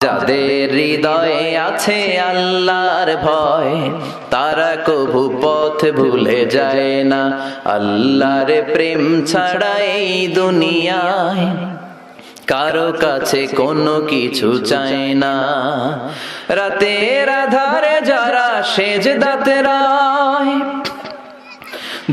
যাদের হৃদয়ে আছে আল্লাহর ভয়, তারা কভু পথ ভুলে যায় না। আল্লাহর প্রেম ছাড়া এই দুনিয়ায় কারো কাছে কোনো কিছু চায় না। রাতের আধারে যারা সেজদাতে রয়,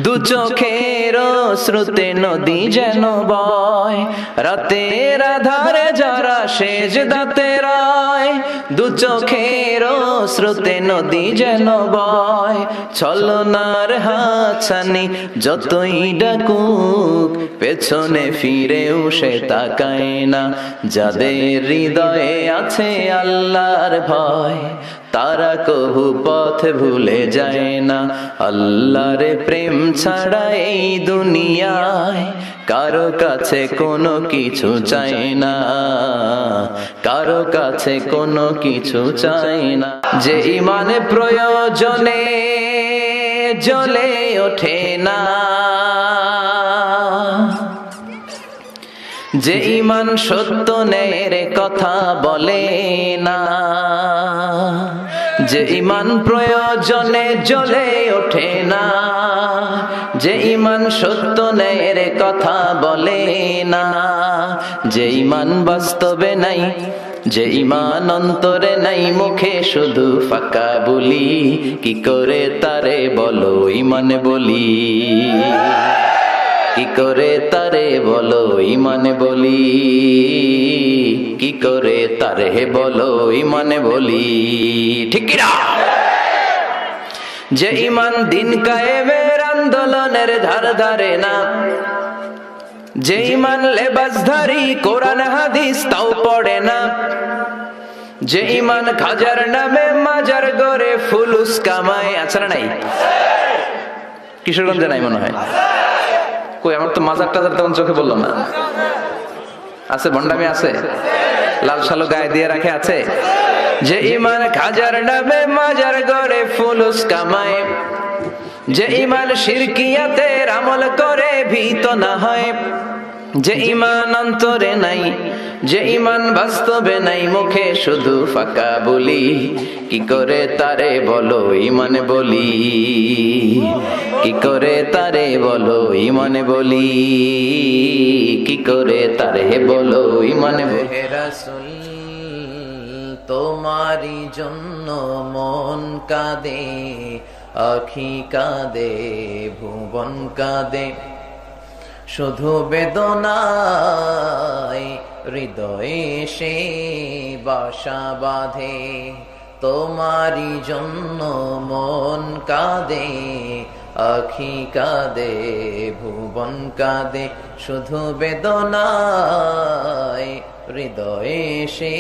দু চোখের শ্রুতে নদী যেন বয়। রাতের আধারে যারা সেজদাতে রয়, দু চোখের শ্রুতে নদী যেন বয়। ছলনার হাতছানি যতই ডাকুক, পেছনে ফিরেও সে তাকায় না। যাদের হৃদয়ে আছে আল্লাহর ভয়, তারা কভু পথ ভুলে যায় না। আল্লাহর প্রেম ছাড়া এই দুনিয়ায় কারো কাছে কোনো কিছু চায় না, কারো কাছে কোনো কিছু চায় না। যে ইমানে প্রয়োজনে জ্বলে ওঠে না, যে ইমান সত্য ন্যায়ের কথা বলে না, যে ইমান প্রয়োজনে জ্বলে ওঠে না, যে ইমান সত্য ন্যায়ের কথা বলে না, যে ইমান বাস্তবে নাই, যে ইমান অন্তরে নাই, মুখে শুধু ফাঁকা বলি, কি করে তারে বলো ইমান বলি, কি করে তারে বলো ইমানে বলি, কি করে তারে বলো ইমানে বলি। ঠিক কি না? যে ইমান দিন কায়েমের আন্দোলনের ধার ধারে না, যে ইমান লেবাসধারী কোরআন হাদিস তাও পড়ে না, যে ইমান খাজার নামে মাজার গড়ে ফুলুস কামায়। আছে না নাই? কিশোরগঞ্জে নাই মনে হয়। কই, আমার তো মাজার টাজার তেমন চোখে বললো না। আছে, ভণ্ডামি আছে, লাল সালো গায়ে দিয়ে রাখে আছে। যে ইমান খাজার নামে মাজার গড়ে ফুলুস কামায়, যে ইমান শিরকিয়াতের আমল করে ভীত না হয়, যে ইমান অন্তরে নাই, যে ইমান বাস্তবে নাই, মুখে শুধু ফাঁকা বলি, কি করে তারে বলো ইমানে বলি, কি করে তারে বলো ইমানে বলি, কি করে তারে বলো ইমানে বলি। রাসূল তোমারি জন্য মন কাঁদে, আখি কাঁদে, ভুবন কাঁদে, শুধু বেদনায় হৃদয়ে সে বাসা বাঁধে। তোমারি জন্য মন কাঁদে, আখি কাঁদে, ভুবন কাঁদে, শুধু বেদনায় হৃদয়ে সে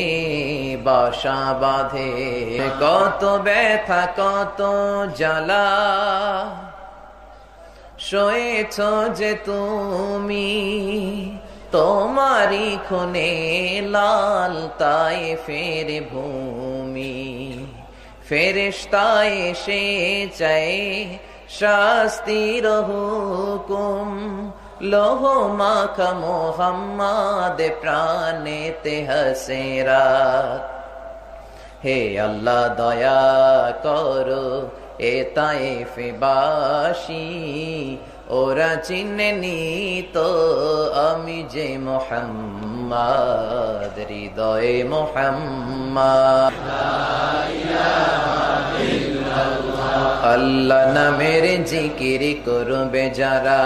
বাসা বাঁধে। কত ব্যথা কত জ্বালা সয়েছ যে তুমি, তোমারি খুনে লাল তায়েফের ভূমি। ফেরেশতা এসে চায় শাস্তির হুকুম, লোহ মাখা মোহাম্মদ প্রাণেতে হাসে রাত। হে আল্লাহ দয়া করো এ তায়েফবাসী, ওরা চিনেনি তো আমি যে মুহাম্মদ, হৃদয়ে মুহাম্মদ। আল্লাহ নামের জিকির করবে যারা,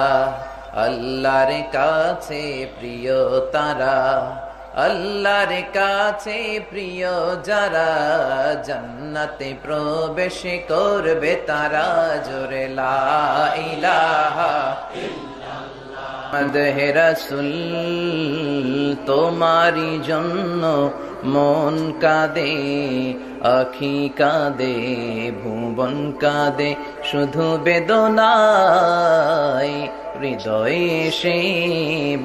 আল্লাহর কাছে প্রিয় তারা, আল্লাহর কাছে প্রিয় যারা, জান্নাতে প্রবেশ করবে তারা। জোরে লা ইলাহা ইল্লাল্লাহ। হে রাসূল তোমারি জন্য মন কাঁদে, আখি কাঁদে, ভুবন কাঁদে, শুধু বেদনায় হৃদয়ে সে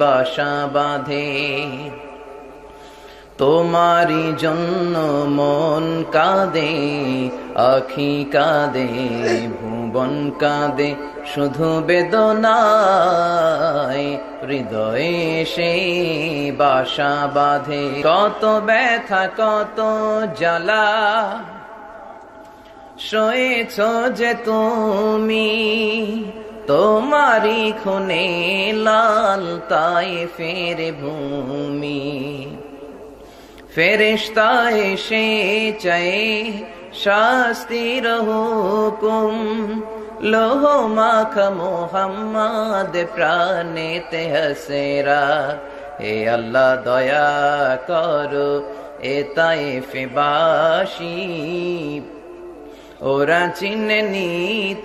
বাসা বাঁধে। তোমারি জন্য মন কাঁদে, আখি কাঁদে, যৌবন কাঁদে শুধু বেদনায়, হৃদয়ে সেই বাসা বাঁধে কত ব্যথা কত জ্বালা। সয়েছ যে তুমি তোমারি খুনে লাল তায়েফের ভূমি, ফেরেশতা এসে চায় শাস্তির হুকুম, লোহ মাখা মোহাম্মদ প্রাণেতে হাসেরা। হে আল্লাহ দয়া করো এ তায়েফবাসী, ওরা চিনেনি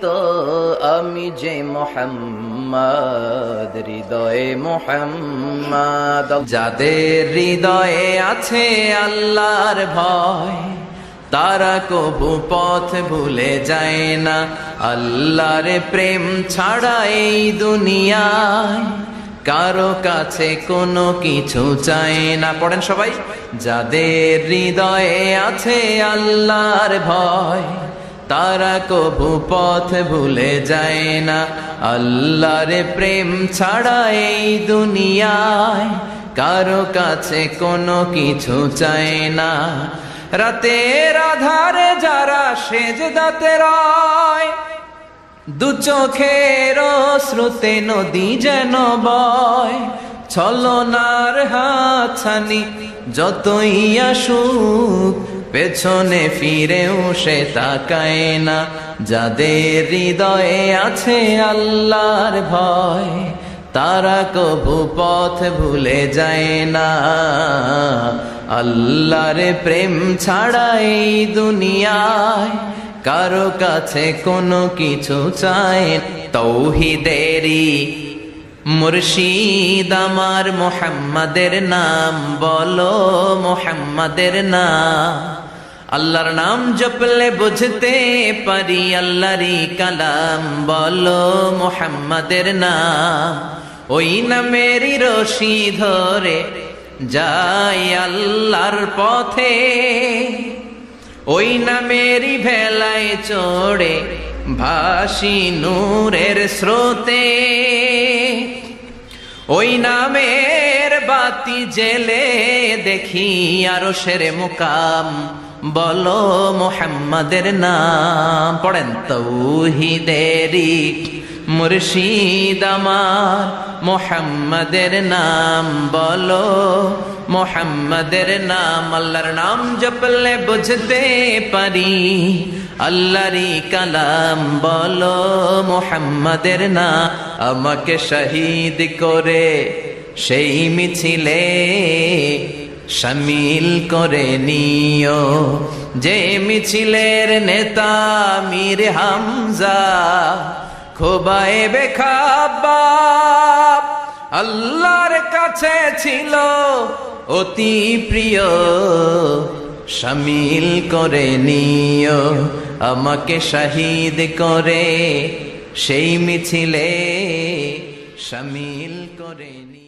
তো আমি যে মোহাম্মদ, হৃদয়ে মোহাম্মদ। যাদের হৃদয়ে আছে আল্লাহর ভয়, তারা কবু পথ ভুলে যায় না। আল্লাহর প্রেম ছাড়া এই দুনিয়ায় কারো কাছে কোনো কিছু চায় না। পড়েন সবাই। যাদের হৃদয়ে আছে আল্লাহর ভয়, তারা কবু পথ ভুলে যায় না। আল্লাহর প্রেম ছাড়া এই দুনিয়ায় কারো কাছে কোনো কিছু চায় না। রাতের আধারে যারা সেজদাতে রয়, দু চোখের শ্রুতে নদী যেন বয়। ছলনার হাতছানি যতই আসুক, পেছনে ফিরেও সে তাকায় না। যাদের হৃদয়ে আছে আল্লাহর ভয়, তারা কবু পথ ভুলে যায় না। আল্লাহর প্রেম ছাড়া এই দুনিয়ায় কারো কাছে কোনো কিছু চায়। তৌহিদেরি মুর্শিদ আমার মোহাম্মদের নাম, বলো মোহাম্মদের নাম। আল্লাহর নাম জপলে বুঝতে পারি আল্লাহরই কালাম, বলো মোহাম্মদের নাম। ওই নামেরই রশি ধরে যাই আল্লাহর পথে, ওই নামেরই ভেলায় চড়ে ভাসি নূরের স্রোতে। ওই নামের বাতি জেলে দেখি আরশের মুকাম, বলো মোহাম্মদের নাম। পড়েন। তৌহিদেরি মুর্শিদ আমার মোহাম্মদের নাম, বলো মোহাম্মদের নাম। আল্লাহর নাম জপলে বুঝতে পারি আল্লাহরই কালাম, বলো মোহাম্মদের নাম। আমাকে শহীদ করে সেই মিছিলে শামিল করে নিও, যে মিছিলের নেতা মীর হামজা খোবায়েবে খাব্বাব। আল্লাহর কাছে ছিল অতি প্রিয়, শামিল করে নিও। আমাকে শহীদ করে সেই মিছিলে শামিল করে নিও।